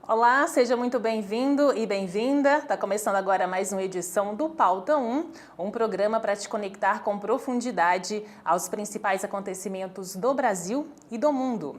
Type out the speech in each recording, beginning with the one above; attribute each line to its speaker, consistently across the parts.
Speaker 1: Olá, seja muito bem-vindo e bem-vinda. Está começando agora mais uma edição do Pauta 1, um programa para te conectar com profundidade aos principais acontecimentos do Brasil e do mundo.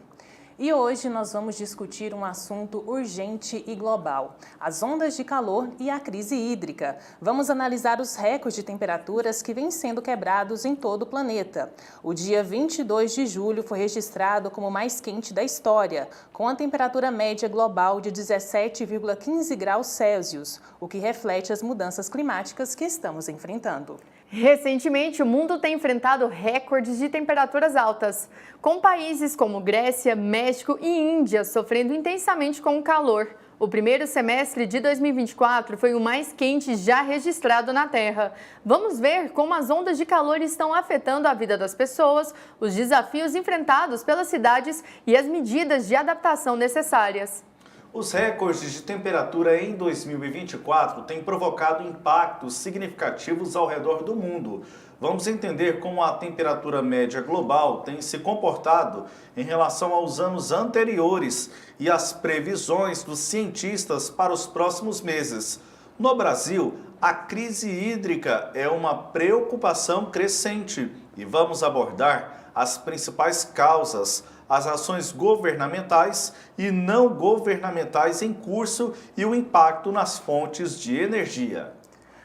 Speaker 1: E hoje nós vamos discutir um assunto urgente e global, as ondas de calor e a crise hídrica. Vamos analisar os recordes de temperaturas que vêm sendo quebrados em todo o planeta. O dia 22 de julho foi registrado como o mais quente da história, com a temperatura média global de 17,15 graus Celsius, o que reflete as mudanças climáticas que estamos enfrentando.
Speaker 2: Recentemente, o mundo tem enfrentado recordes de temperaturas altas, com países como Grécia, México e Índia sofrendo intensamente com o calor. O primeiro semestre de 2024 foi o mais quente já registrado na Terra. Vamos ver como as ondas de calor estão afetando a vida das pessoas, os desafios enfrentados pelas cidades e as medidas de adaptação necessárias.
Speaker 3: Os recordes de temperatura em 2024 têm provocado impactos significativos ao redor do mundo. Vamos entender como a temperatura média global tem se comportado em relação aos anos anteriores e as previsões dos cientistas para os próximos meses. No Brasil, a crise hídrica é uma preocupação crescente e vamos abordar as principais causas, as ações governamentais e não governamentais em curso e o impacto nas fontes de energia.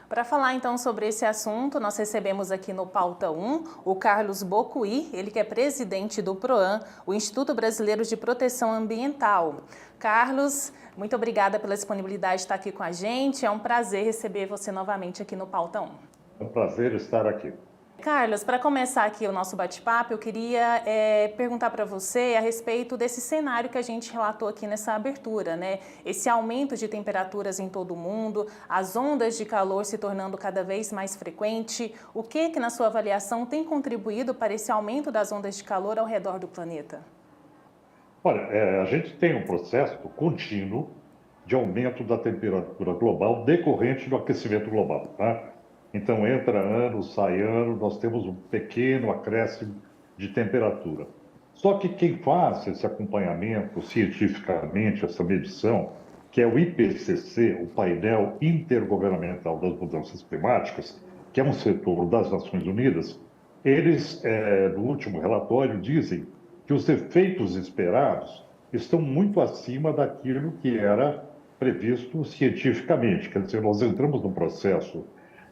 Speaker 1: Para falar então sobre esse assunto, nós recebemos aqui no Pauta 1 o Carlos Bocuí, ele que é presidente do PROAM, o Instituto Brasileiro de Proteção Ambiental. Carlos, muito obrigada pela disponibilidade de estar aqui com a gente, é um prazer receber você novamente aqui no Pauta 1.
Speaker 4: É um prazer estar aqui.
Speaker 1: Carlos, para começar aqui o nosso bate-papo, eu queria perguntar para você a respeito desse cenário que a gente relatou aqui nessa abertura, né? Esse aumento de temperaturas em todo o mundo, as ondas de calor se tornando cada vez mais frequente. O que, na sua avaliação, tem contribuído para esse aumento das ondas de calor ao redor do planeta?
Speaker 4: Olha, a gente tem um processo contínuo de aumento da temperatura global decorrente do aquecimento global, tá? Então, entra ano, sai ano, nós temos um pequeno acréscimo de temperatura. Só que quem faz esse acompanhamento cientificamente, essa medição, que é o IPCC, o Painel Intergovernamental das Mudanças Climáticas, que é um setor das Nações Unidas, eles, no último relatório, dizem que os efeitos esperados estão muito acima daquilo que era previsto cientificamente. Quer dizer, nós entramos num processo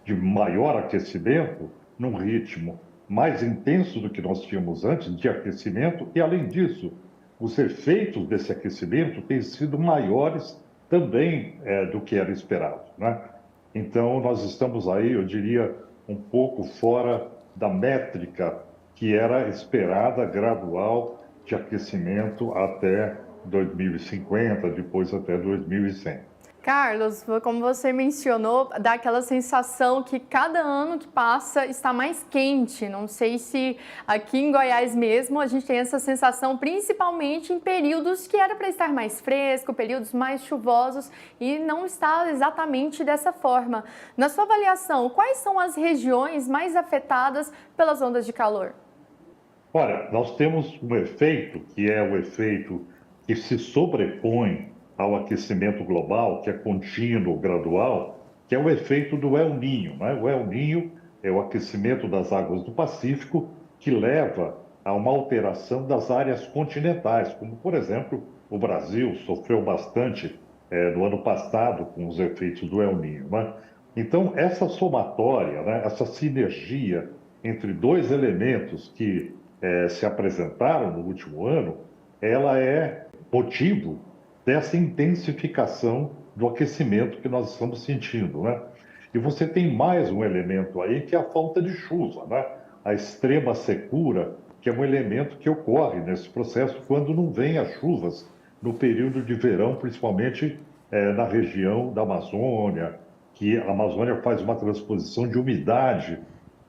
Speaker 4: de maior aquecimento, num ritmo mais intenso do que nós tínhamos antes de aquecimento, e além disso, os efeitos desse aquecimento têm sido maiores também do que era esperado, né? Então, nós estamos aí, eu diria, um pouco fora da métrica que era esperada, gradual, de aquecimento até 2050, depois até 2100.
Speaker 2: Carlos, como você mencionou, dá aquela sensação que cada ano que passa está mais quente. Não sei se aqui em Goiás mesmo a gente tem essa sensação, principalmente em períodos que era para estar mais fresco, períodos mais chuvosos, e não está exatamente dessa forma. Na sua avaliação, quais são as regiões mais afetadas pelas ondas de calor?
Speaker 4: Olha, nós temos um efeito que é o efeito que se sobrepõe ao aquecimento global, que é contínuo, gradual, que é o efeito do El Niño, né? O El Niño é o aquecimento das águas do Pacífico que leva a uma alteração das áreas continentais, como, por exemplo, o Brasil sofreu bastante no ano passado com os efeitos do El Niño, né? Então, essa somatória, né, essa sinergia entre dois elementos que se apresentaram no último ano, ela é motivo dessa intensificação do aquecimento que nós estamos sentindo, né? E você tem mais um elemento aí, que é a falta de chuva, né? A extrema secura, que é um elemento que ocorre nesse processo quando não vem as chuvas no período de verão, principalmente na região da Amazônia, que a Amazônia faz uma transposição de umidade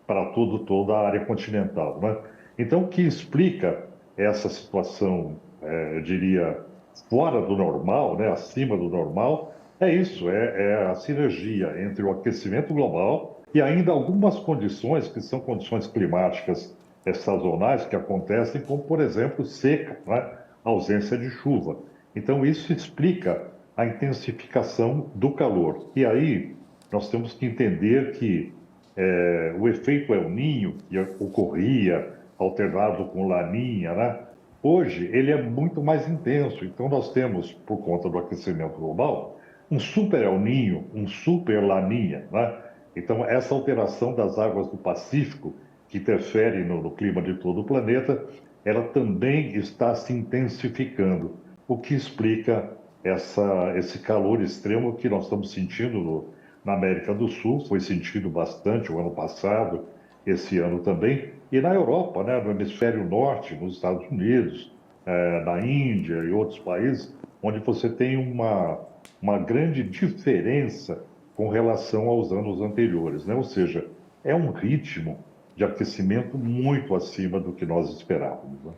Speaker 4: para toda a área continental, né? Então, o que explica essa situação, eu diria, fora do normal, né, acima do normal, é isso, é a sinergia entre o aquecimento global e ainda algumas condições que são condições climáticas sazonais que acontecem, como, por exemplo, seca, né, ausência de chuva. Então, isso explica a intensificação do calor. E aí nós temos que entender que o efeito El Niño, que ocorria alternado com Laninha, né? Hoje ele é muito mais intenso. Então nós temos, por conta do aquecimento global, um super El Niño, um super Laninha, né? Então essa alteração das águas do Pacífico, que interfere no clima de todo o planeta, ela também está se intensificando, o que explica esse calor extremo que nós estamos sentindo na América do Sul. Foi sentido bastante o ano passado, esse ano também, e na Europa, né, no hemisfério norte, nos Estados Unidos, na Índia e outros países, onde você tem uma grande diferença com relação aos anos anteriores, né? Ou seja, é um ritmo de aquecimento muito acima do que nós esperávamos, né?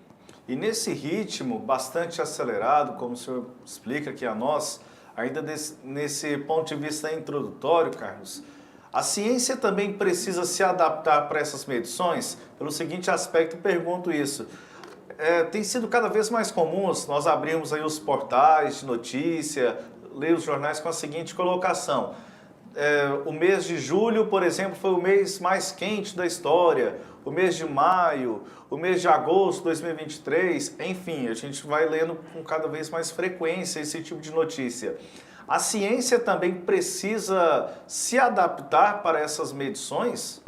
Speaker 3: E nesse ritmo bastante acelerado, como o senhor explica aqui a nós, ainda nesse ponto de vista introdutório, Carlos, a ciência também precisa se adaptar para essas medições? Pelo seguinte aspecto, pergunto isso. Tem sido cada vez mais comum nós abrirmos aí os portais de notícia, ler os jornais com a seguinte colocação. O mês de julho, por exemplo, foi o mês mais quente da história, o mês de maio, o mês de agosto de 2023, enfim, a gente vai lendo com cada vez mais frequência esse tipo de notícia. A ciência também precisa se adaptar para essas medições?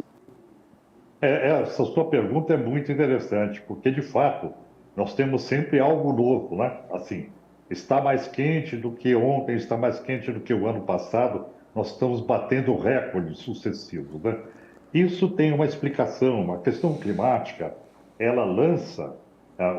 Speaker 4: Essa sua pergunta é muito interessante, porque de fato nós temos sempre algo novo, né? Assim, está mais quente do que ontem, está mais quente do que o ano passado. Nós estamos batendo recordes sucessivos, né? Isso tem uma explicação. A questão climática, ela lança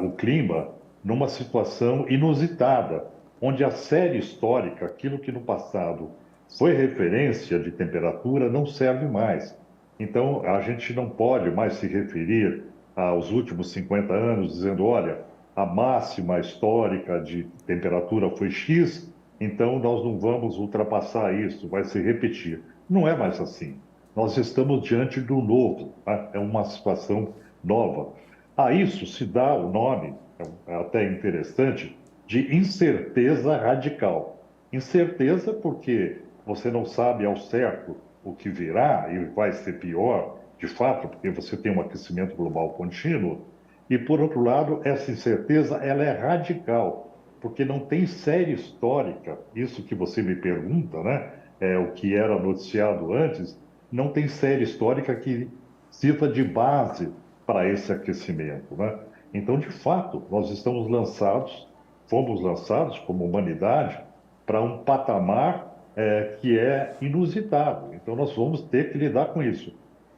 Speaker 4: o clima numa situação inusitada, onde a série histórica, aquilo que no passado foi referência de temperatura, não serve mais. Então, a gente não pode mais se referir aos últimos 50 anos dizendo, olha, a máxima histórica de temperatura foi X, então nós não vamos ultrapassar isso, vai se repetir. Não é mais assim. Nós estamos diante do novo, tá? É uma situação nova. A isso se dá o nome, é até interessante, de incerteza radical. Incerteza porque você não sabe ao certo o que virá e vai ser pior, de fato, porque você tem um aquecimento global contínuo. E, por outro lado, essa incerteza ela é radical, porque não tem série histórica. Isso que você me pergunta, né? O que era noticiado antes, não tem série histórica que sirva de base para esse aquecimento, né? Então, de fato, nós fomos lançados como humanidade para um patamar que é inusitado. Então, nós vamos ter que lidar com isso.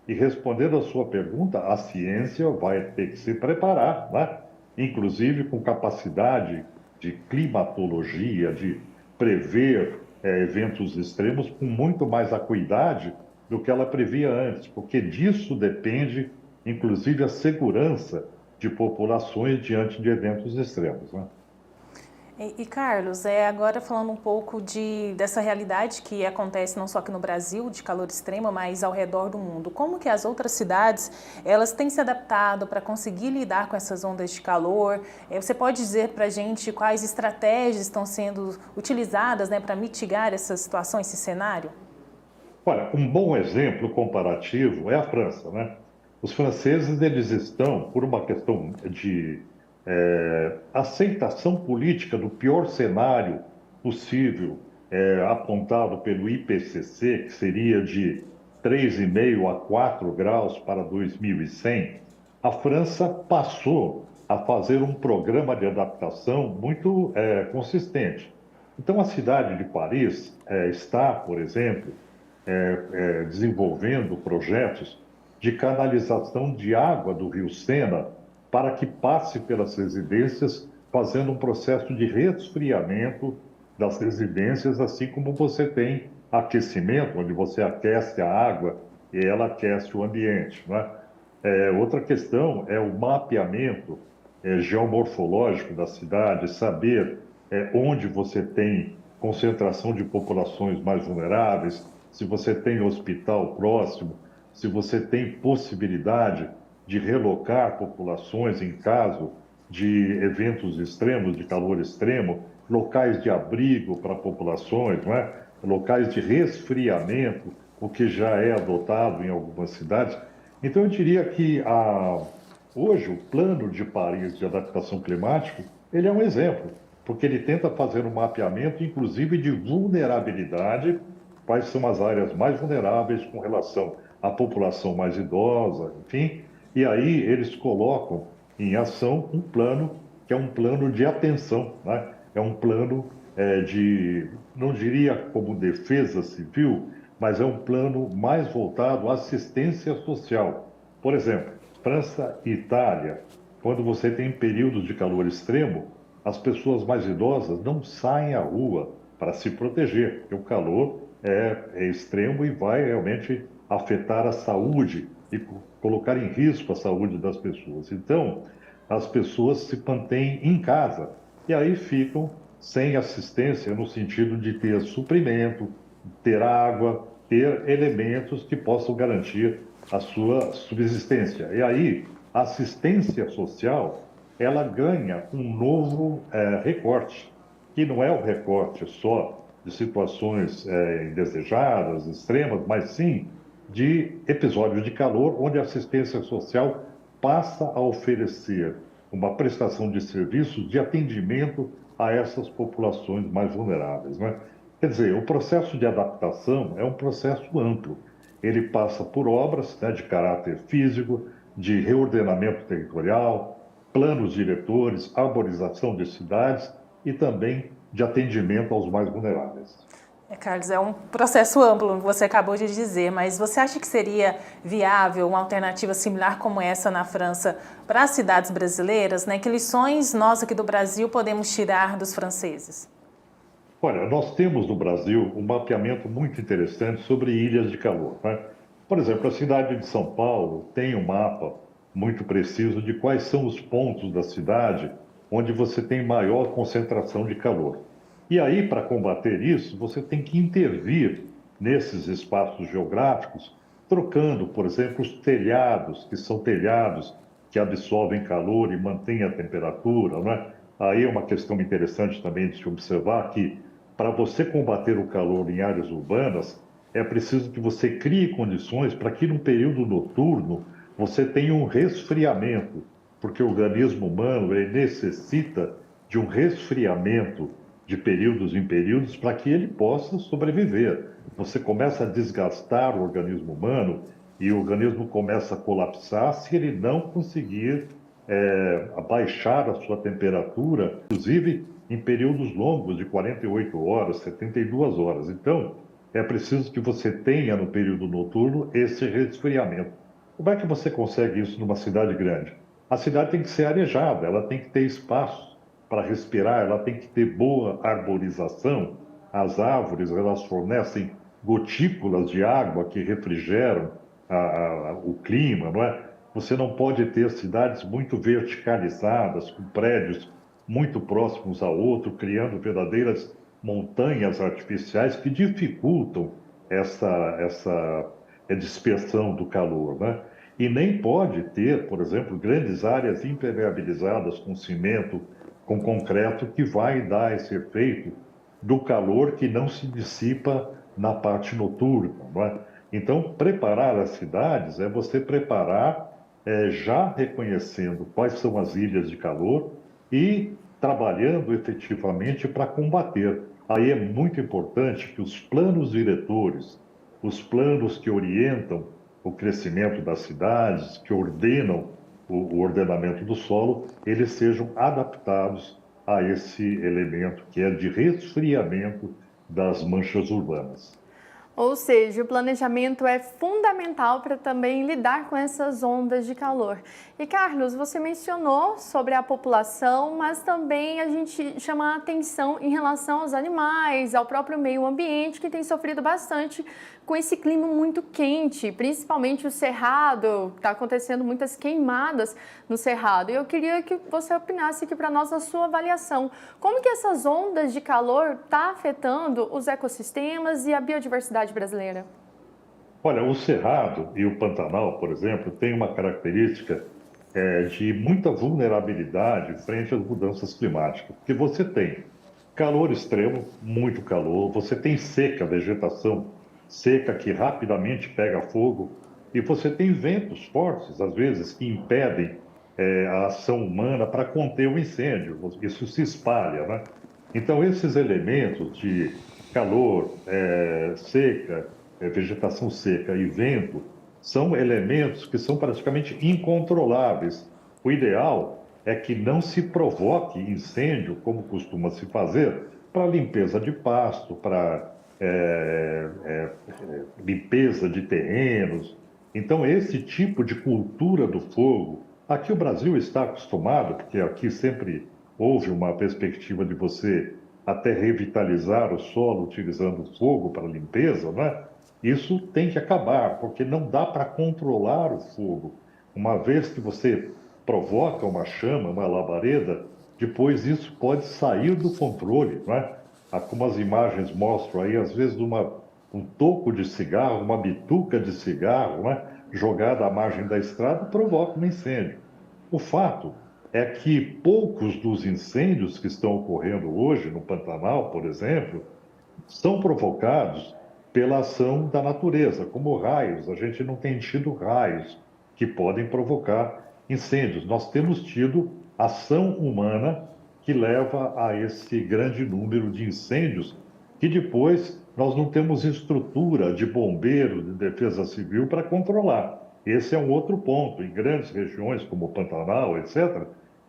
Speaker 4: E respondendo à sua pergunta, a ciência vai ter que se preparar, né? Inclusive com capacidade de climatologia, de prever eventos extremos com muito mais acuidade do que ela previa antes, porque disso depende, inclusive, a segurança de populações diante de eventos extremos, né?
Speaker 1: E Carlos, agora falando um pouco dessa realidade que acontece não só aqui no Brasil, de calor extremo, mas ao redor do mundo. Como que as outras cidades, elas têm se adaptado para conseguir lidar com essas ondas de calor? Você pode dizer para a gente quais estratégias estão sendo utilizadas, né, para mitigar essa situação, esse cenário?
Speaker 4: Olha, um bom exemplo comparativo é a França, né? Os franceses, eles estão, por uma questão de aceitação política do pior cenário possível, apontado pelo IPCC, que seria de 3,5 a 4 graus para 2100, a França passou a fazer um programa de adaptação muito consistente. Então, a cidade de Paris está, por exemplo, desenvolvendo projetos de canalização de água do rio Sena para que passe pelas residências, fazendo um processo de resfriamento das residências, assim como você tem aquecimento, onde você aquece a água e ela aquece o ambiente, né? Outra questão é o mapeamento geomorfológico da cidade, saber onde você tem concentração de populações mais vulneráveis, se você tem hospital próximo, se você tem possibilidade de relocar populações em caso de eventos extremos, de calor extremo. locais de abrigo para populações, não é? Locais de resfriamento, o que já é adotado em algumas cidades. Então, eu diria que hoje o Plano de Paris de Adaptação Climática, ele é um exemplo, porque ele tenta fazer um mapeamento, inclusive, de vulnerabilidade, quais são as áreas mais vulneráveis com relação à população mais idosa, enfim, e aí eles colocam em ação um plano que é um plano de atenção, né? É um plano não diria como defesa civil, mas é um plano mais voltado à assistência social. Por exemplo, França e Itália, quando você tem períodos de calor extremo, as pessoas mais idosas não saem à rua para se proteger, porque o calor é extremo e vai realmente afetar a saúde e colocar em risco a saúde das pessoas. Então, as pessoas se mantêm em casa e aí ficam sem assistência no sentido de ter suprimento, ter água, ter elementos que possam garantir a sua subsistência. E aí, a assistência social, ela ganha um novo recorte, que não é o recorte só de situações indesejadas, extremas, mas sim de episódios de calor, onde a assistência social passa a oferecer uma prestação de serviços de atendimento a essas populações mais vulneráveis, né? Quer dizer, o processo de adaptação é um processo amplo. Ele passa por obras, né, de caráter físico, de reordenamento territorial, planos diretores, arborização de cidades e também de atendimento aos mais vulneráveis.
Speaker 1: Carlos, é um processo amplo, você acabou de dizer, mas você acha que seria viável uma alternativa similar como essa na França para as cidades brasileiras, né? Que lições nós aqui do Brasil podemos tirar dos franceses?
Speaker 4: Olha, nós temos no Brasil um mapeamento muito interessante sobre ilhas de calor, né? Por exemplo, a cidade de São Paulo tem um mapa muito preciso de quais são os pontos da cidade onde você tem maior concentração de calor. E aí, para combater isso, você tem que intervir nesses espaços geográficos, trocando, por exemplo, os telhados, que são telhados que absorvem calor e mantêm a temperatura, não é? Aí é uma questão interessante também de se observar que, para você combater o calor em áreas urbanas, é preciso que você crie condições para que, no período noturno, você tenha um resfriamento, porque o organismo humano ele necessita de um resfriamento de períodos em períodos para que ele possa sobreviver. Você começa a desgastar o organismo humano e o organismo começa a colapsar se ele não conseguir abaixar a sua temperatura, inclusive em períodos longos de 48 horas, 72 horas. Então, é preciso que você tenha no período noturno esse resfriamento. Como é que você consegue isso numa cidade grande? A cidade tem que ser arejada, ela tem que ter espaço para respirar, ela tem que ter boa arborização. As árvores, elas fornecem gotículas de água que refrigeram o clima, não é? Você não pode ter cidades muito verticalizadas, com prédios muito próximos ao outro, criando verdadeiras montanhas artificiais que dificultam essa dispersão do calor, né? E nem pode ter, por exemplo, grandes áreas impermeabilizadas com cimento, com concreto, que vai dar esse efeito do calor que não se dissipa na parte noturna, não é? Então, preparar as cidades é você preparar já reconhecendo quais são as ilhas de calor e trabalhando efetivamente para combater. Aí é muito importante que os planos diretores, os planos que orientam o crescimento das cidades, que ordenam o ordenamento do solo, eles sejam adaptados a esse elemento que é de resfriamento das manchas urbanas.
Speaker 2: Ou seja, o planejamento é fundamental para também lidar com essas ondas de calor. E Carlos, você mencionou sobre a população, mas também a gente chama a atenção em relação aos animais, ao próprio meio ambiente, que tem sofrido bastante com esse clima muito quente, principalmente o Cerrado. Está acontecendo muitas queimadas no Cerrado. E eu queria que você opinasse aqui para nós a sua avaliação. Como que essas ondas de calor estão afetando os ecossistemas e a biodiversidade brasileira?
Speaker 4: Olha, o Cerrado e o Pantanal, por exemplo, têm uma característica de muita vulnerabilidade frente às mudanças climáticas, porque você tem calor extremo, muito calor, você tem seca, vegetação seca que rapidamente pega fogo, e você tem ventos fortes, às vezes, que impedem a ação humana para conter o incêndio, isso se espalha, né? Então, esses elementos de calor, seca, vegetação seca e vento, são elementos que são praticamente incontroláveis. O ideal é que não se provoque incêndio, como costuma se fazer, para limpeza de pasto, para limpeza de terrenos. Então, esse tipo de cultura do fogo, aqui o Brasil está acostumado, porque aqui sempre houve uma perspectiva de você até revitalizar o solo utilizando fogo para limpeza, né? Isso tem que acabar, porque não dá para controlar o fogo. Uma vez que você provoca uma chama, uma labareda, depois isso pode sair do controle, né? Como as imagens mostram aí, às vezes um toco de cigarro, uma bituca de cigarro, né? Jogada à margem da estrada, provoca um incêndio. O fato é que poucos dos incêndios que estão ocorrendo hoje no Pantanal, por exemplo, são provocados pela ação da natureza, como raios. A gente não tem tido raios que podem provocar incêndios. Nós temos tido ação humana que leva a esse grande número de incêndios que depois nós não temos estrutura de bombeiro, de defesa civil para controlar. Esse é um outro ponto. Em grandes regiões como o Pantanal, etc.,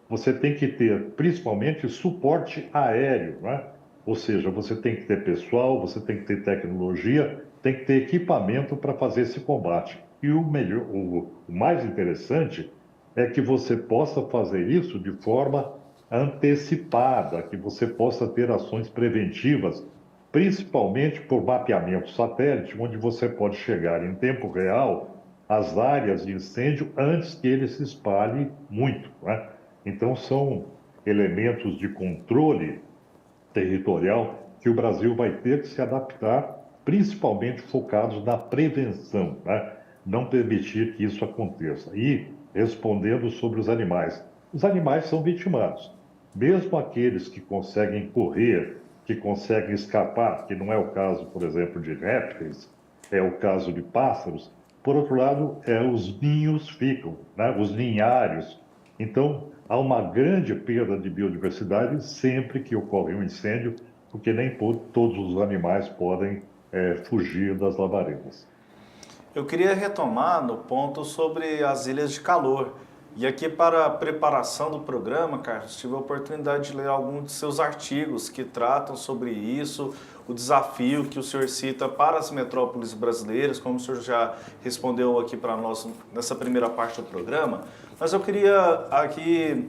Speaker 4: você tem que ter principalmente suporte aéreo, né? Ou seja, você tem que ter pessoal, você tem que ter tecnologia, tem que ter equipamento para fazer esse combate. E o melhor, o mais interessante é que você possa fazer isso de forma antecipada, que você possa ter ações preventivas, principalmente por mapeamento satélite, onde você pode chegar em tempo real às áreas de incêndio antes que ele se espalhe muito, né? Então, são elementos de controle territorial que o Brasil vai ter que se adaptar, principalmente focados na prevenção, né? Não permitir que isso aconteça. E, respondendo sobre os animais são vitimados. Mesmo aqueles que conseguem correr, que conseguem escapar, que não é o caso, por exemplo, de répteis, é o caso de pássaros. Por outro lado, os ninhos ficam, né? Os ninhários. Então, há uma grande perda de biodiversidade sempre que ocorre um incêndio, porque nem todos os animais podem fugir das labaredas.
Speaker 3: Eu queria retomar no ponto sobre as ilhas de calor. E aqui, para a preparação do programa, Carlos, tive a oportunidade de ler alguns de seus artigos que tratam sobre isso, o desafio que o senhor cita para as metrópoles brasileiras, como o senhor já respondeu aqui para nós nessa primeira parte do programa. Mas eu queria aqui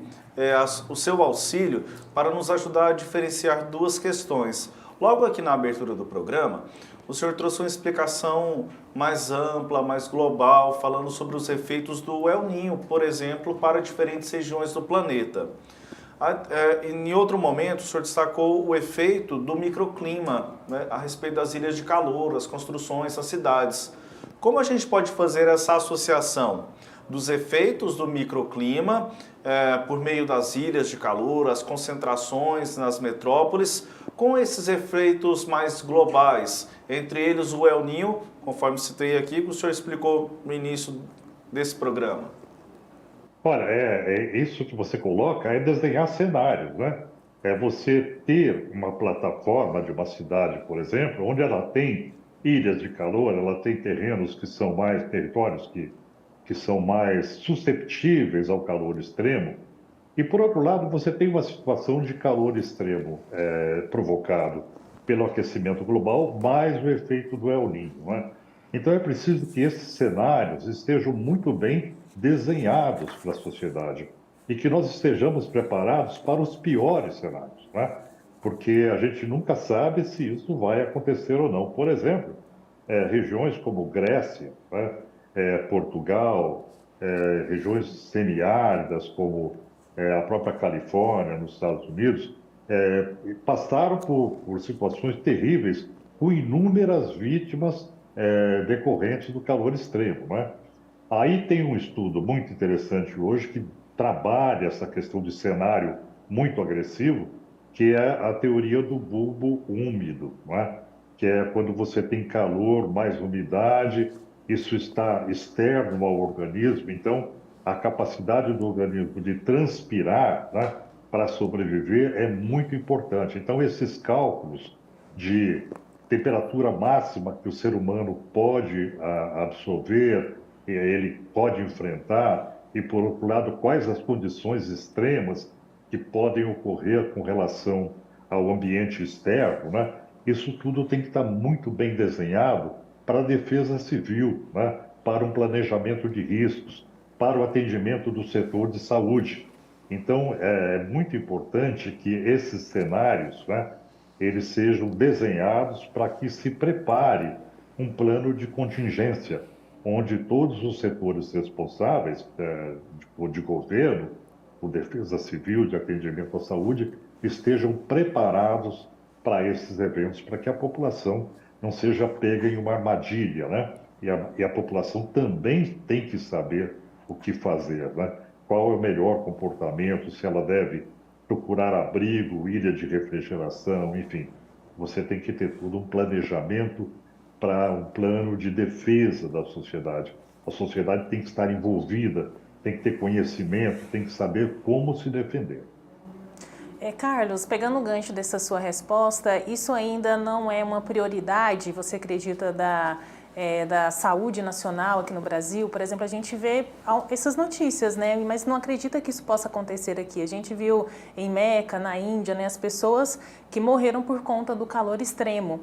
Speaker 3: o seu auxílio para nos ajudar a diferenciar duas questões. Logo aqui na abertura do programa, o senhor trouxe uma explicação mais ampla, mais global, falando sobre os efeitos do El Niño, por exemplo, para diferentes regiões do planeta. Em outro momento, o senhor destacou o efeito do microclima, né, a respeito das ilhas de calor, as construções, as cidades. Como a gente pode fazer essa associação dos efeitos do microclima por meio das ilhas de calor, as concentrações nas metrópoles, com esses efeitos mais globais, entre eles o El Niño, conforme citei aqui, que o senhor explicou no início desse programa?
Speaker 4: Olha, isso que você coloca é desenhar cenários, né? É você ter uma plataforma de uma cidade, por exemplo, onde ela tem ilhas de calor, ela tem terrenos que são mais, territórios que são mais susceptíveis ao calor extremo. E, por outro lado, você tem uma situação de calor extremo provocado pelo aquecimento global, mais o efeito do El Niño, né? Então, é preciso que esses cenários estejam muito bem desenhados para a sociedade e que nós estejamos preparados para os piores cenários, né? Porque a gente nunca sabe se isso vai acontecer ou não. Por exemplo, regiões como Grécia, né? Portugal, regiões semiáridas como a própria Califórnia, nos Estados Unidos, passaram por situações terríveis, com inúmeras vítimas decorrentes do calor extremo, né? Aí tem um estudo muito interessante hoje que trabalha essa questão de cenário muito agressivo, que é a teoria do bulbo úmido, não é? Que é quando você tem calor, mais umidade, isso está externo ao organismo, então a capacidade do organismo de transpirar, né, para sobreviver é muito importante. Então esses cálculos de temperatura máxima que o ser humano pode absorver, ele pode enfrentar, e por outro lado, quais as condições extremas que podem ocorrer com relação ao ambiente externo, né? Isso tudo tem que estar muito bem desenhado para a defesa civil, né? Para um planejamento de riscos, para o atendimento do setor de saúde. Então, é muito importante que esses cenários, né, eles sejam desenhados para que se prepare um plano de contingência, onde todos os setores responsáveis de governo, por defesa civil, de atendimento à saúde, estejam preparados para esses eventos, para que a população não seja pega em uma armadilha, né? E a população também tem que saber o que fazer, né? Qual é o melhor comportamento, se ela deve procurar abrigo, ilha de refrigeração, enfim. Você tem que ter todo um planejamento para um plano de defesa da sociedade. A sociedade tem que estar envolvida, tem que ter conhecimento, tem que saber como se defender.
Speaker 1: Carlos, pegando o gancho dessa sua resposta, isso ainda não é uma prioridade, você acredita, da saúde nacional aqui no Brasil? Por exemplo, a gente vê essas notícias, né? Mas não acredita que isso possa acontecer aqui. A gente viu em Meca, na Índia, né, as pessoas que morreram por conta do calor extremo.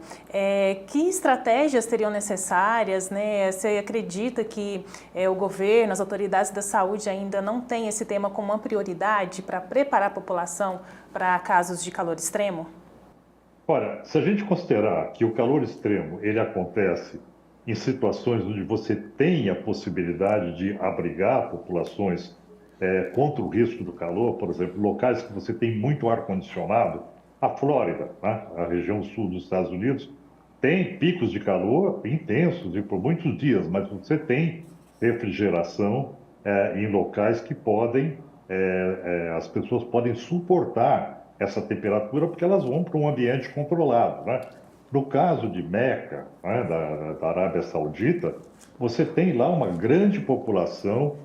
Speaker 1: Que estratégias seriam necessárias, né? Você acredita que o governo, as autoridades da saúde ainda não têm esse tema como uma prioridade para preparar a população para casos de calor extremo?
Speaker 4: Olha, se a gente considerar que o calor extremo ele acontece em situações onde você tem a possibilidade de abrigar populações contra o risco do calor, por exemplo, locais que você tem muito ar-condicionado, a Flórida, né, a região sul dos Estados Unidos, tem picos de calor intensos e por muitos dias, mas você tem refrigeração em locais que podem, as pessoas podem suportar essa temperatura porque elas vão para um ambiente controlado, né? No caso de Meca, né, da Arábia Saudita, você tem lá uma grande população,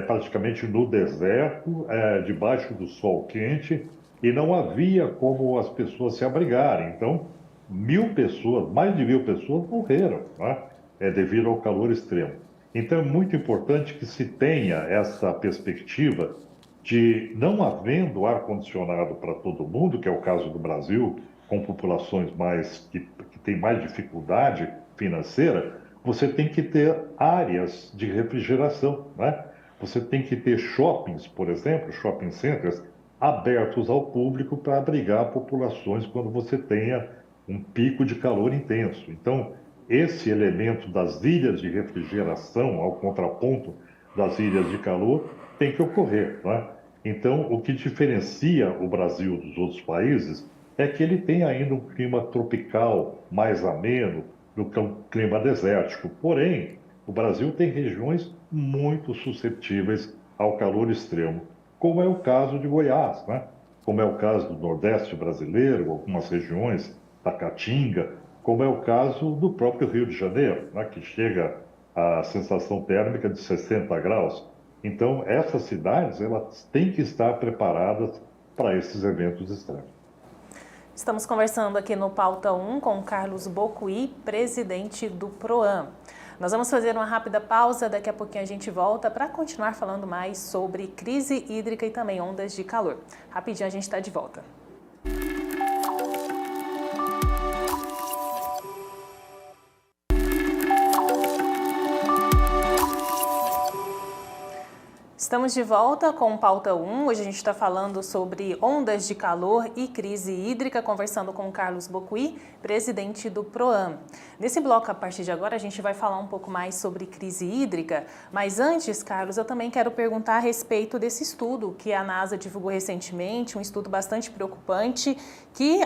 Speaker 4: praticamente no deserto, debaixo do sol quente, e não havia como as pessoas se abrigarem. Então, 1.000 pessoas, mais de 1.000 pessoas morreram, né, devido ao calor extremo. Então, é muito importante que se tenha essa perspectiva de, não havendo ar-condicionado para todo mundo, que é o caso do Brasil, com populações que têm mais dificuldade financeira, você tem que ter áreas de refrigeração, né? Você tem que ter shoppings, por exemplo, shopping centers, abertos ao público para abrigar populações quando você tenha um pico de calor intenso. Então, esse elemento das ilhas de refrigeração, ao contraponto das ilhas de calor, tem que ocorrer, né? Então, o que diferencia o Brasil dos outros países é que ele tem ainda um clima tropical mais ameno do que um clima desértico. Porém, o Brasil tem regiões muito suscetíveis ao calor extremo, como é o caso de Goiás, né? Como é o caso do Nordeste brasileiro, algumas regiões da Caatinga, como é o caso do próprio Rio de Janeiro, né? Que chega a sensação térmica de 60 graus. Então, essas cidades elas têm que estar preparadas para esses eventos extremos.
Speaker 1: Estamos conversando aqui no Pauta 1 com Carlos Bocuí, presidente do PROAM. Nós vamos fazer uma rápida pausa, daqui a pouquinho a gente volta para continuar falando mais sobre crise hídrica e também ondas de calor. Rapidinho a gente está de volta. Estamos de volta com o Pauta 1. Hoje a gente está falando sobre ondas de calor e crise hídrica, conversando com o Carlos Bocuí, presidente do PROAM. Nesse bloco, a partir de agora, a gente vai falar um pouco mais sobre crise hídrica, mas antes, Carlos, eu também quero perguntar a respeito desse estudo que a NASA divulgou recentemente, um estudo bastante preocupante, que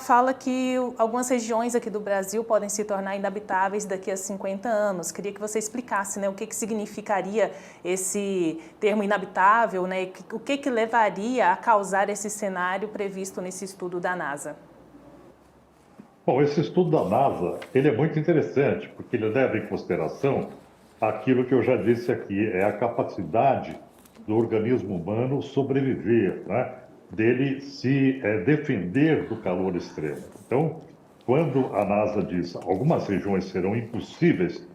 Speaker 1: fala que algumas regiões aqui do Brasil podem se tornar inabitáveis daqui a 50 anos. Queria que você explicasse, né, o que significaria esse termo termo inabitável, né? O que levaria a causar esse cenário previsto nesse estudo da NASA?
Speaker 4: Bom, esse estudo da NASA, ele é muito interessante, porque ele leva em consideração aquilo que eu já disse aqui, é a capacidade do organismo humano sobreviver, né? Dele se defender do calor extremo. Então, quando a NASA diz algumas regiões serão impossíveis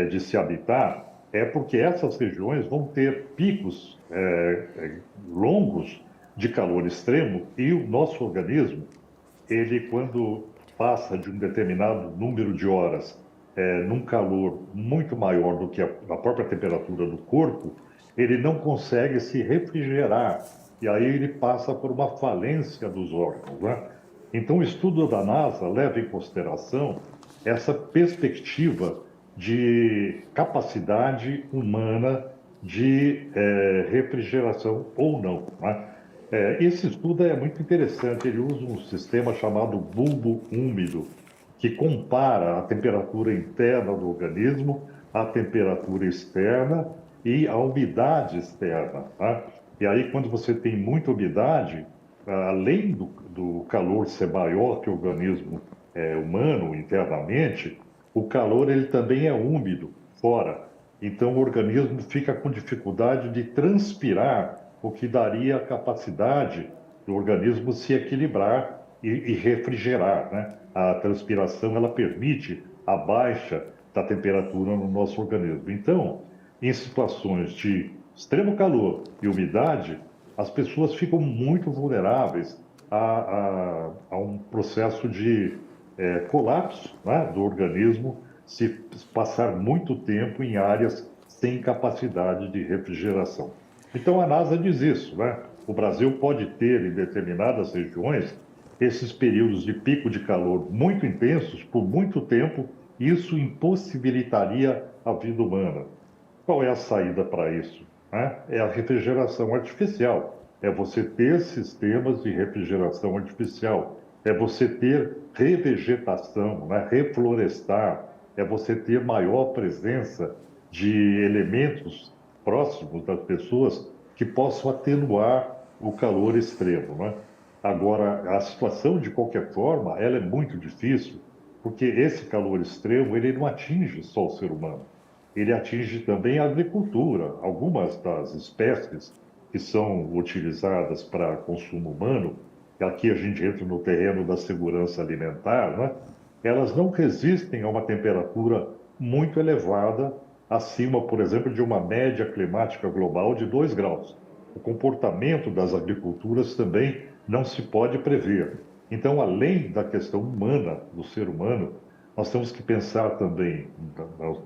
Speaker 4: de se habitar, é porque essas regiões vão ter picos longos de calor extremo e o nosso organismo, ele quando passa de um determinado número de horas num calor muito maior do que a própria temperatura do corpo, ele não consegue se refrigerar e aí ele passa por uma falência dos órgãos, né? Então o estudo da NASA leva em consideração essa perspectiva de capacidade humana de refrigeração ou não, né? Esse estudo é muito interessante, ele usa um sistema chamado bulbo úmido, que compara a temperatura interna do organismo, a temperatura externa e a umidade externa, tá? E aí, quando você tem muita umidade, além do calor ser maior que o organismo humano internamente, o calor ele também é úmido fora. Então, o organismo fica com dificuldade de transpirar, o que daria a capacidade do organismo se equilibrar e refrigerar, né? A transpiração, ela permite a baixa da temperatura no nosso organismo. Então, em situações de extremo calor e umidade, as pessoas ficam muito vulneráveis a um processo de colapso, né, do organismo se passar muito tempo em áreas sem capacidade de refrigeração. Então a NASA diz isso, né? O Brasil pode ter em determinadas regiões esses períodos de pico de calor muito intensos por muito tempo, e isso impossibilitaria a vida humana. Qual é a saída para isso? É a refrigeração artificial. É você ter sistemas de refrigeração artificial. É você ter revegetação, né? Reflorestar. É você ter maior presença de elementos próximos das pessoas que possam atenuar o calor extremo, né? Agora, a situação, de qualquer forma, ela é muito difícil, porque esse calor extremo, ele não atinge só o ser humano. Ele atinge também a agricultura. Algumas das espécies que são utilizadas para consumo humano, e aqui a gente entra no terreno da segurança alimentar, né? Elas não resistem a uma temperatura muito elevada, acima, por exemplo, de uma média climática global de 2 graus. O comportamento das agriculturas também não se pode prever. Então, além da questão humana, do ser humano, nós temos que pensar também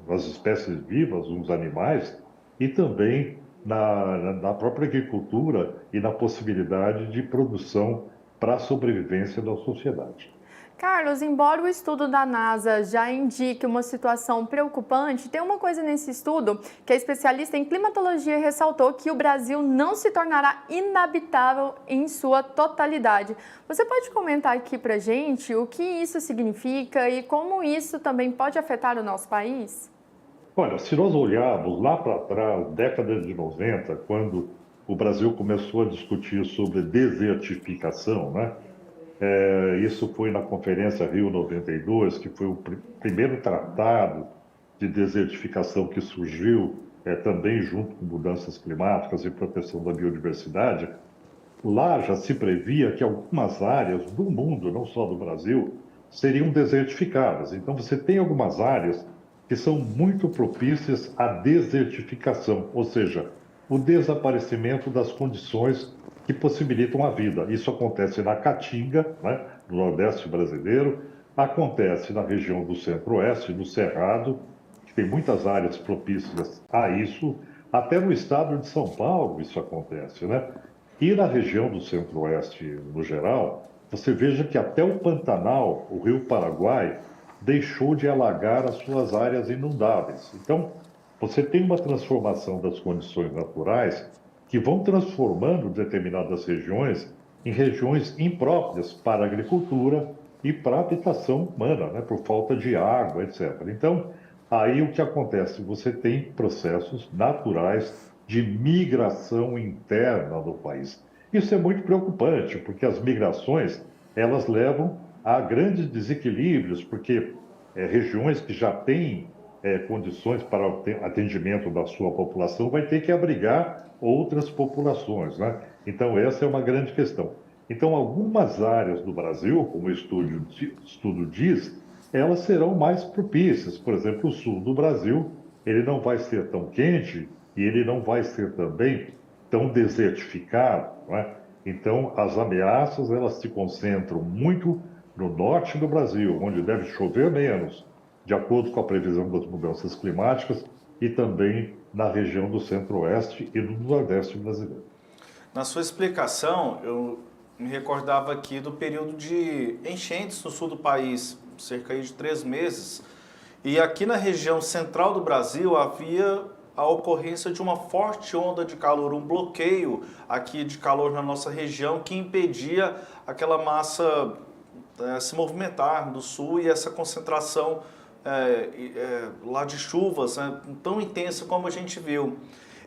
Speaker 4: nas espécies vivas, nos animais, e também na própria agricultura e na possibilidade de produção para a sobrevivência da sociedade.
Speaker 2: Carlos, embora o estudo da NASA já indique uma situação preocupante, tem uma coisa nesse estudo que a especialista em climatologia ressaltou, que o Brasil não se tornará inabitável em sua totalidade. Você pode comentar aqui pra gente o que isso significa e como isso também pode afetar o nosso país?
Speaker 4: Olha, se nós olharmos lá para trás, década de 90, quando o Brasil começou a discutir sobre desertificação, né? Isso foi na Conferência Rio 92, que foi o primeiro tratado de desertificação que surgiu também junto com mudanças climáticas e proteção da biodiversidade. Lá já se previa que algumas áreas do mundo, não só do Brasil, seriam desertificadas. Então você tem algumas áreas que são muito propícias à desertificação, ou seja, o desaparecimento das condições que possibilitam a vida. Isso acontece na Caatinga, né, no Nordeste brasileiro, acontece na região do Centro-Oeste, no Cerrado, que tem muitas áreas propícias a isso, até no estado de São Paulo isso acontece, né? E na região do Centro-Oeste, no geral, você veja que até o Pantanal, o Rio Paraguai, deixou de alagar as suas áreas inundáveis. Então, você tem uma transformação das condições naturais que vão transformando determinadas regiões em regiões impróprias para a agricultura e para a habitação humana, né, por falta de água, etc. Então, aí o que acontece? Você tem processos naturais de migração interna do país. Isso é muito preocupante, porque as migrações, elas levam a grandes desequilíbrios, porque regiões que já têm condições para o atendimento da sua população vai ter que abrigar outras populações, né? Então, essa é uma grande questão. Então, algumas áreas do Brasil, como o estudo diz, elas serão mais propícias. Por exemplo, o sul do Brasil, ele não vai ser tão quente e ele não vai ser também tão desertificado, não é? Então, as ameaças, elas se concentram muito no norte do Brasil, onde deve chover menos, de acordo com a previsão das mudanças climáticas, e também na região do centro-oeste e do nordeste brasileiro.
Speaker 3: Na sua explicação, eu me recordava aqui do período de enchentes no sul do país, cerca de 3 meses. E aqui na região central do Brasil havia a ocorrência de uma forte onda de calor, um bloqueio aqui de calor na nossa região que impedia aquela massa se movimentar do sul e essa concentração lá de chuvas, né, tão intensa como a gente viu.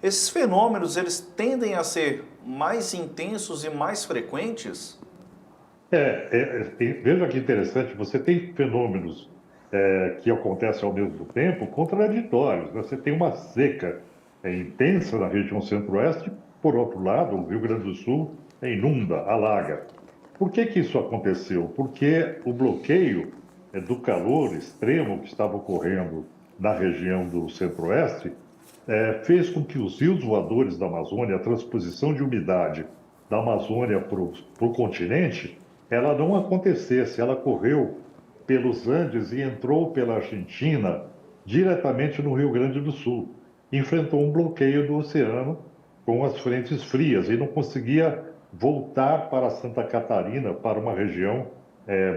Speaker 3: Esses fenômenos, eles tendem a ser mais intensos e mais frequentes?
Speaker 4: Veja que interessante, você tem fenômenos que acontecem ao mesmo tempo contraditórios, né? Você tem uma seca intensa na região centro-oeste, por outro lado, o Rio Grande do Sul inunda, alaga. Por que isso aconteceu? Porque o bloqueio do calor extremo que estava ocorrendo na região do centro-oeste fez com que os rios voadores da Amazônia, a transposição de umidade da Amazônia para o continente, ela não acontecesse. Ela correu pelos Andes e entrou pela Argentina diretamente no Rio Grande do Sul. Enfrentou um bloqueio do oceano com as frentes frias e não conseguia voltar para Santa Catarina, para uma região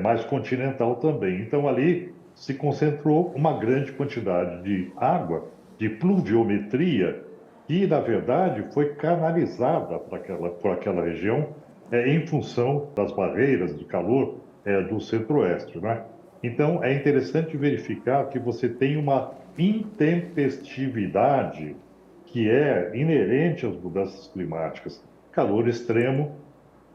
Speaker 4: mais continental também. Então ali se concentrou uma grande quantidade de água, de pluviometria, que na verdade foi canalizada por aquela região em função das barreiras de calor do centro-oeste, né? Então é interessante verificar que você tem uma intempestividade que é inerente às mudanças climáticas, calor extremo,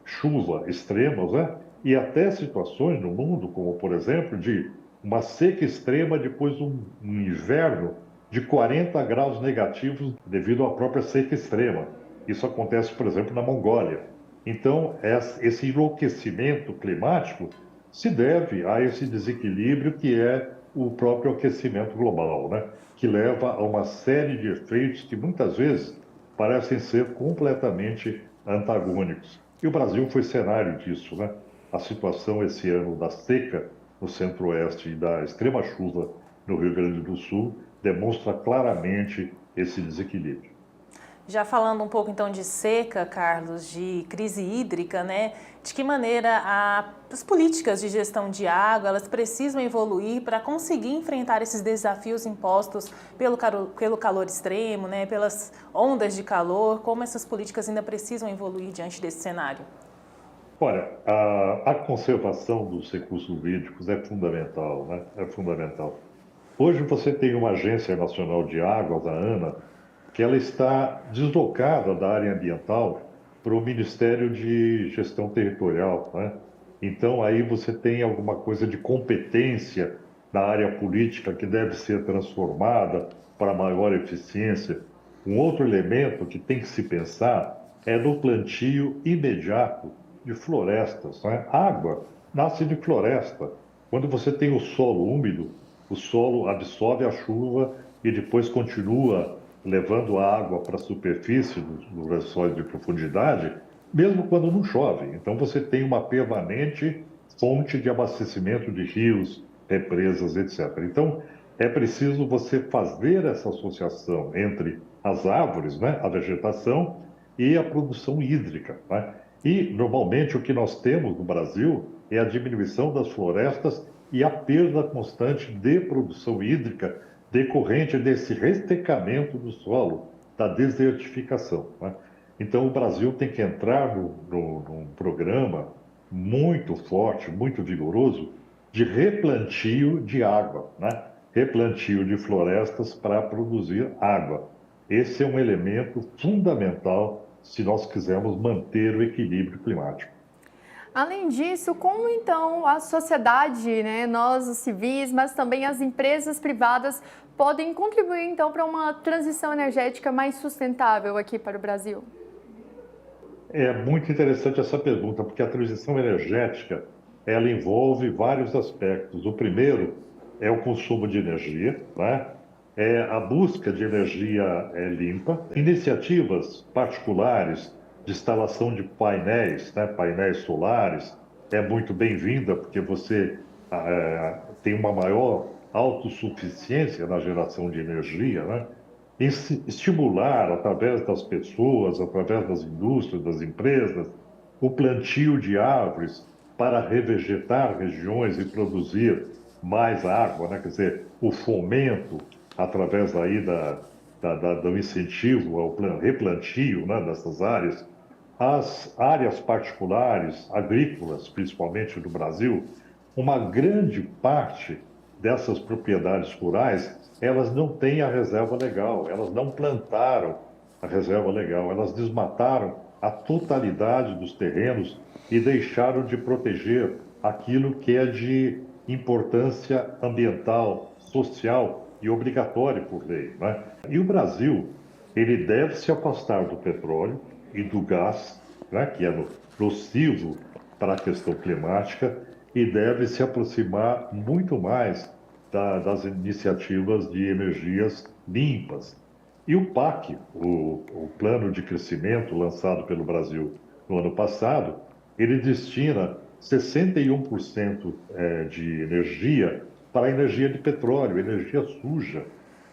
Speaker 4: chuva extremas, né? E até situações no mundo, como por exemplo, de uma seca extrema depois de um inverno de 40 graus negativos devido à própria seca extrema. Isso acontece, por exemplo, na Mongólia. Então, esse enlouquecimento climático se deve a esse desequilíbrio que é o próprio aquecimento global, né? Que leva a uma série de efeitos que muitas vezes parecem ser completamente antagônicos. E o Brasil foi cenário disso, né? A situação esse ano da seca no centro-oeste e da extrema chuva no Rio Grande do Sul demonstra claramente esse desequilíbrio.
Speaker 1: Já falando um pouco então de seca, Carlos, de crise hídrica, né? De que maneira as políticas de gestão de água elas precisam evoluir para conseguir enfrentar esses desafios impostos pelo calor extremo, né? Pelas ondas de calor? Como essas políticas ainda precisam evoluir diante desse cenário?
Speaker 4: Olha, a conservação dos recursos hídricos é fundamental, né? É fundamental. Hoje você tem uma Agência Nacional de Águas, a ANA, que ela está deslocada da área ambiental para o Ministério de Gestão Territorial, né? Então aí você tem alguma coisa de competência na área política que deve ser transformada para maior eficiência. Um outro elemento que tem que se pensar é no plantio imediato de florestas, né? Água nasce de floresta. Quando você tem o solo úmido, o solo absorve a chuva e depois continua levando a água para a superfície dos lençóis de profundidade, mesmo quando não chove. Então você tem uma permanente fonte de abastecimento de rios, represas, etc. Então é preciso você fazer essa associação entre as árvores, né, a vegetação e a produção hídrica, né? E normalmente o que nós temos no Brasil é a diminuição das florestas e a perda constante de produção hídrica decorrente desse ressecamento do solo, da desertificação, né? Então, o Brasil tem que entrar num programa muito forte, muito vigoroso, de replantio de água, né? Replantio de florestas para produzir água. Esse é um elemento fundamental se nós quisermos manter o equilíbrio climático.
Speaker 2: Além disso, como então a sociedade, né, nós os civis, mas também as empresas privadas podem contribuir então para uma transição energética mais sustentável aqui para o Brasil?
Speaker 4: É muito interessante essa pergunta, porque a transição energética, ela envolve vários aspectos. O primeiro é o consumo de energia, né? É a busca de energia limpa, iniciativas particulares de instalação de painéis, né? Painéis solares, é muito bem-vinda, porque você tem uma maior autossuficiência na geração de energia, né? Estimular, através das pessoas, através das indústrias, das empresas, o plantio de árvores para revegetar regiões e produzir mais água, né? Quer dizer, o fomento, através aí do incentivo ao replantio, né, dessas áreas. As áreas particulares, agrícolas, principalmente no Brasil, uma grande parte dessas propriedades rurais, elas não têm a reserva legal, elas não plantaram a reserva legal, elas desmataram a totalidade dos terrenos e deixaram de proteger aquilo que é de importância ambiental, social e obrigatória por lei, né? E o Brasil, ele deve se afastar do petróleo e do gás, né, que é nocivo para a questão climática, e deve se aproximar muito mais das iniciativas de energias limpas. E o PAC, o Plano de Crescimento lançado pelo Brasil no ano passado, ele destina 61% de energia para a energia de petróleo, energia suja,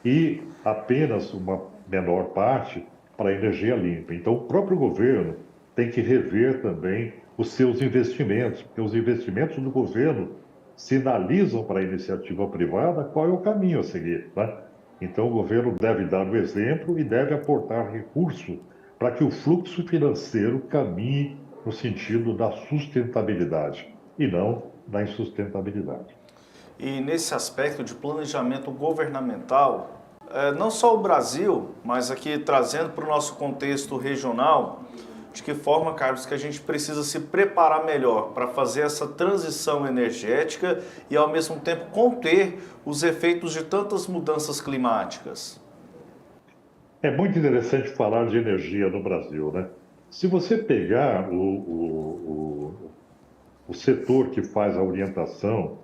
Speaker 4: e apenas uma menor parte para a energia limpa. Então, o próprio governo tem que rever também os seus investimentos, porque os investimentos do governo sinalizam para a iniciativa privada qual é o caminho a seguir, né? Então, o governo deve dar o exemplo e deve aportar recurso para que o fluxo financeiro caminhe no sentido da sustentabilidade e não da insustentabilidade.
Speaker 3: E nesse aspecto de planejamento governamental, não só o Brasil, mas aqui trazendo para o nosso contexto regional, de que forma, Carlos, que a gente precisa se preparar melhor para fazer essa transição energética e, ao mesmo tempo, conter os efeitos de tantas mudanças climáticas?
Speaker 4: É muito interessante falar de energia no Brasil, né? Se você pegar o setor que faz a orientação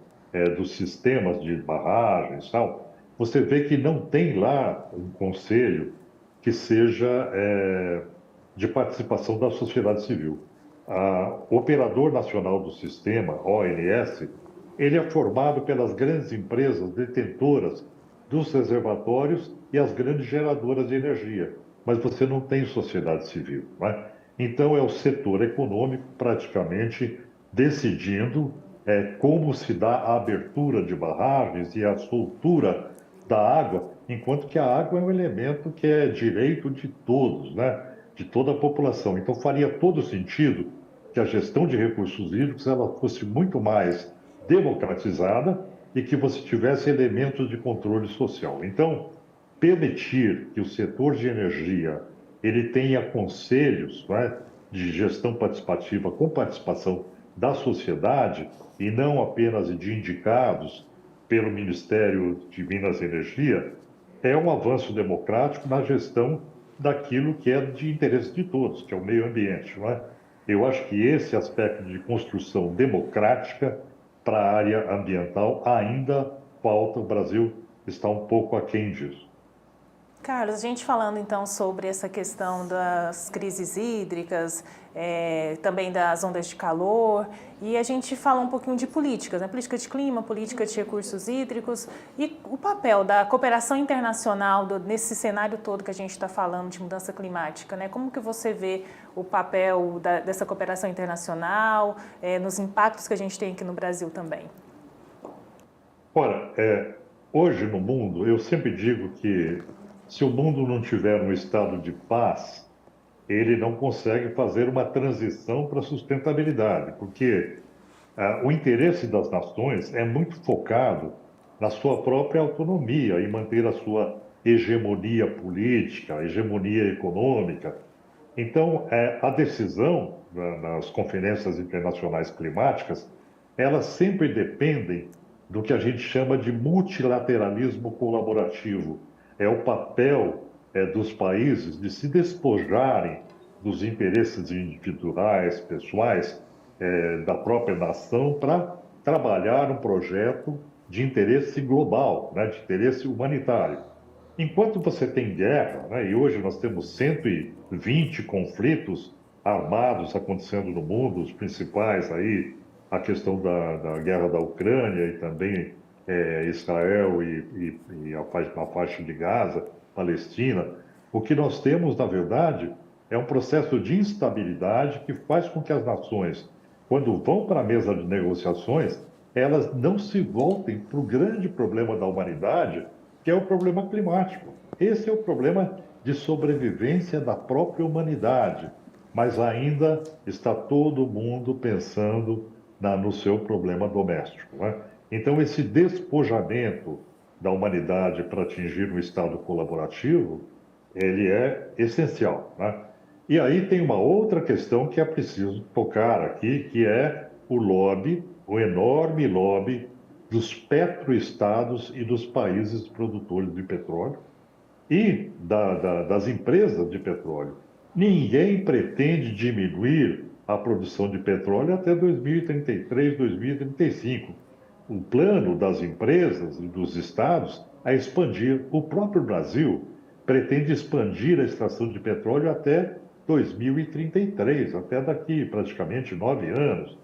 Speaker 4: dos sistemas de barragens e tal, você vê que não tem lá um conselho que seja de participação da sociedade civil. O Operador Nacional do Sistema, ONS, ele é formado pelas grandes empresas detentoras dos reservatórios e as grandes geradoras de energia, mas você não tem sociedade civil, né? Então é o setor econômico praticamente decidindo como se dá a abertura de barragens e a soltura da água, enquanto que a água é um elemento que é direito de todos, né? De toda a população. Então faria todo sentido que a gestão de recursos hídricos ela fosse muito mais democratizada e que você tivesse elementos de controle social. Então, permitir que o setor de energia ele tenha conselhos, né, de gestão participativa com participação da sociedade e não apenas de indicados pelo Ministério de Minas e Energia, é um avanço democrático na gestão daquilo que é de interesse de todos, que é o meio ambiente, não é? Eu acho que esse aspecto de construção democrática para a área ambiental ainda falta, o Brasil está um pouco aquém disso.
Speaker 1: Carlos, a gente falando então sobre essa questão das crises hídricas, também das ondas de calor, e a gente fala um pouquinho de políticas, né? Política de clima, política de recursos hídricos e o papel da cooperação internacional nesse cenário todo que a gente está falando de mudança climática, né? Como que você vê o papel dessa cooperação internacional, nos impactos que a gente tem aqui no Brasil também?
Speaker 4: Ora, hoje no mundo, eu sempre digo que se o mundo não tiver um estado de paz, ele não consegue fazer uma transição para a sustentabilidade, porque o interesse das nações é muito focado na sua própria autonomia e manter a sua hegemonia política, hegemonia econômica. Então, a decisão nas conferências internacionais climáticas, elas sempre dependem do que a gente chama de multilateralismo colaborativo. É o papel dos países de se despojarem dos interesses individuais, pessoais, da própria nação, para trabalhar um projeto de interesse global, né, de interesse humanitário. Enquanto você tem guerra, né, e hoje nós temos 120 conflitos armados acontecendo no mundo, os principais aí, a questão da guerra da Ucrânia e também Israel e a faixa de Gaza, Palestina, o que nós temos, na verdade, é um processo de instabilidade que faz com que as nações, quando vão para a mesa de negociações, elas não se voltem para o grande problema da humanidade, que é o problema climático. Esse é o problema de sobrevivência da própria humanidade, mas ainda está todo mundo pensando no seu problema doméstico, né? Então, esse despojamento da humanidade para atingir um estado colaborativo, ele é essencial, né? E aí tem uma outra questão que é preciso tocar aqui, que é o lobby, o enorme lobby dos petroestados e dos países produtores de petróleo e das empresas de petróleo. Ninguém pretende diminuir a produção de petróleo até 2033, 2035. O plano das empresas e dos estados é expandir. O próprio Brasil pretende expandir a extração de petróleo até 2033, até daqui praticamente 9 anos.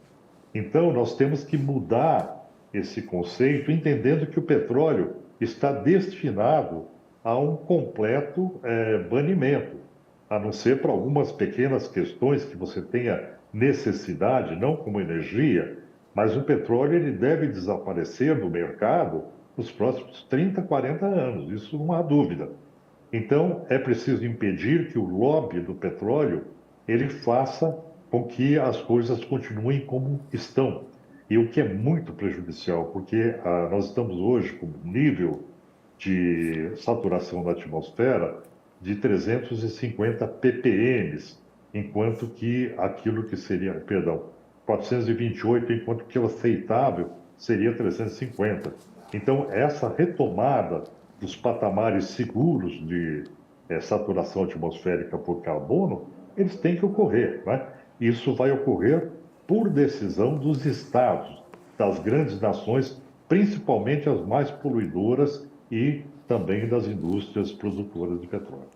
Speaker 4: Então, nós temos que mudar esse conceito, entendendo que o petróleo está destinado a um completo banimento, a não ser para algumas pequenas questões que você tenha necessidade, não como energia, mas o petróleo ele deve desaparecer do mercado nos próximos 30, 40 anos, isso não há dúvida. Então, é preciso impedir que o lobby do petróleo ele faça com que as coisas continuem como estão. E o que é muito prejudicial, porque nós estamos hoje com um nível de saturação da atmosfera de 350 ppm, enquanto que aquilo que seria, 428, enquanto que o aceitável seria 350. Então, essa retomada dos patamares seguros de saturação atmosférica por carbono, eles têm que ocorrer, né? Isso vai ocorrer por decisão dos estados, das grandes nações, principalmente as mais poluidoras e também das indústrias produtoras de petróleo.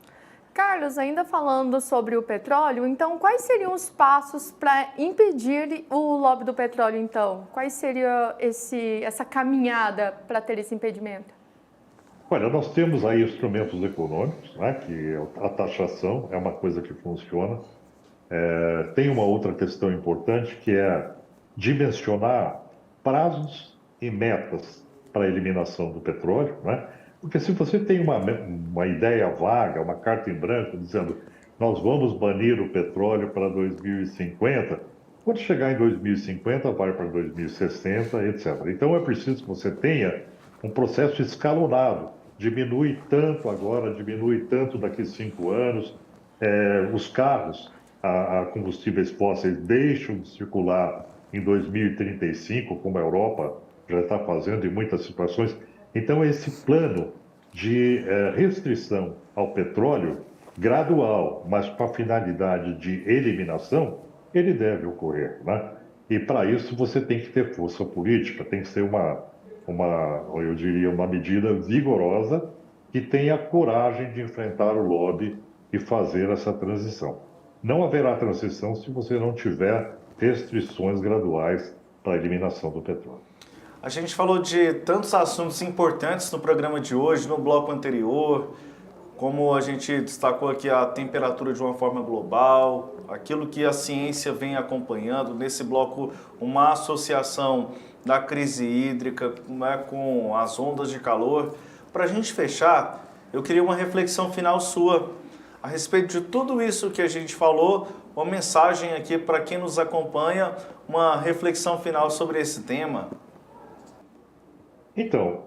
Speaker 2: Carlos, ainda falando sobre o petróleo, então quais seriam os passos para impedir o lobby do petróleo, então? Quais seria essa caminhada para ter esse impedimento?
Speaker 4: Olha, nós temos aí instrumentos econômicos, né, que a taxação é uma coisa que funciona. Tem uma outra questão importante que é dimensionar prazos e metas para a eliminação do petróleo, né? Porque se você tem uma ideia vaga, uma carta em branco dizendo nós vamos banir o petróleo para 2050, quando chegar em 2050 vai para 2060, etc. Então é preciso que você tenha um processo escalonado. Diminui tanto agora, diminui tanto daqui a 5 anos. Os carros a combustíveis fósseis deixam de circular em 2035, como a Europa já está fazendo em muitas situações. Então, esse plano de restrição ao petróleo, gradual, mas com a finalidade de eliminação, ele deve ocorrer, né? E para isso você tem que ter força política, tem que ser eu diria, uma medida vigorosa que tenha coragem de enfrentar o lobby e fazer essa transição. Não haverá transição se você não tiver restrições graduais para a eliminação do petróleo.
Speaker 3: A gente falou de tantos assuntos importantes no programa de hoje, no bloco anterior, como a gente destacou aqui a temperatura de uma forma global, aquilo que a ciência vem acompanhando, nesse bloco uma associação da crise hídrica, né, com as ondas de calor. Para a gente fechar, eu queria uma reflexão final sua a respeito de tudo isso que a gente falou, uma mensagem aqui para quem nos acompanha, uma reflexão final sobre esse tema.
Speaker 4: Então,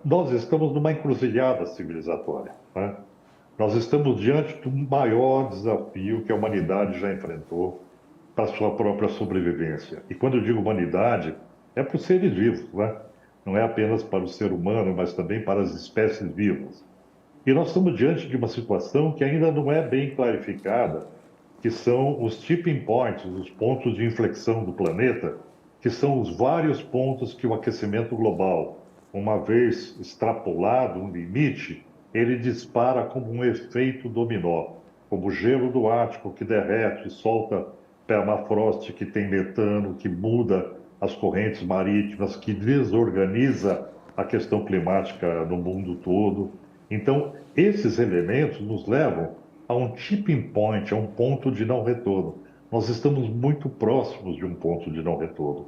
Speaker 4: nós estamos numa encruzilhada civilizatória, né? Nós estamos diante do maior desafio que a humanidade já enfrentou para a sua própria sobrevivência. E quando eu digo humanidade, é para os seres vivos, né? Não é apenas para o ser humano, mas também para as espécies vivas. E nós estamos diante de uma situação que ainda não é bem clarificada, que são os tipping points, os pontos de inflexão do planeta, que são os vários pontos que o aquecimento global, uma vez extrapolado um limite, ele dispara como um efeito dominó, como o gelo do Ártico que derrete e solta permafrost, que tem metano, que muda as correntes marítimas, que desorganiza a questão climática no mundo todo. Então, esses elementos nos levam a um tipping point, a um ponto de não retorno. Nós estamos muito próximos de um ponto de não retorno.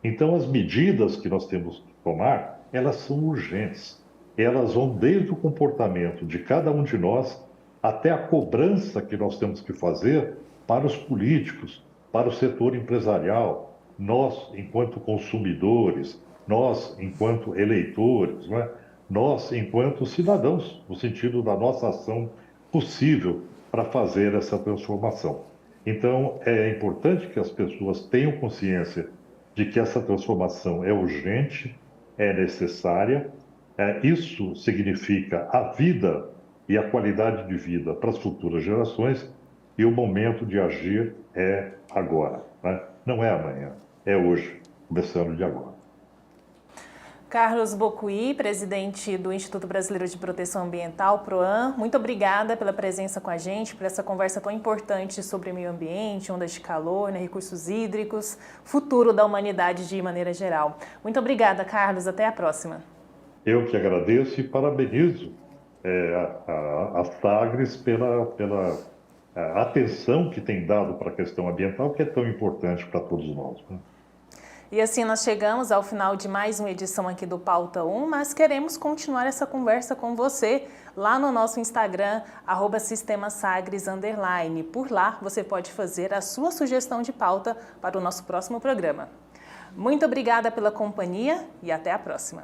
Speaker 4: Então, as medidas que nós temos que tomar, elas são urgentes. Elas vão desde o comportamento de cada um de nós até a cobrança que nós temos que fazer para os políticos, para o setor empresarial, nós, enquanto consumidores, nós, enquanto eleitores, né? Nós, enquanto cidadãos, no sentido da nossa ação possível para fazer essa transformação. Então, é importante que as pessoas tenham consciência de que essa transformação é urgente, é necessária. Isso significa a vida e a qualidade de vida para as futuras gerações, e o momento de agir é agora, né? Não é amanhã, é hoje, começando de agora.
Speaker 1: Carlos Bocuí, presidente do Instituto Brasileiro de Proteção Ambiental, PROAM, muito obrigada pela presença com a gente, por essa conversa tão importante sobre meio ambiente, ondas de calor, né, recursos hídricos, futuro da humanidade de maneira geral. Muito obrigada, Carlos. Até a próxima.
Speaker 4: Eu que agradeço e parabenizo a Sagres pela atenção que tem dado para a questão ambiental, que é tão importante para todos nós, né?
Speaker 1: E assim nós chegamos ao final de mais uma edição aqui do Pauta 1, mas queremos continuar essa conversa com você lá no nosso Instagram, @sistemasagres_. Por lá você pode fazer a sua sugestão de pauta para o nosso próximo programa. Muito obrigada pela companhia e até a próxima.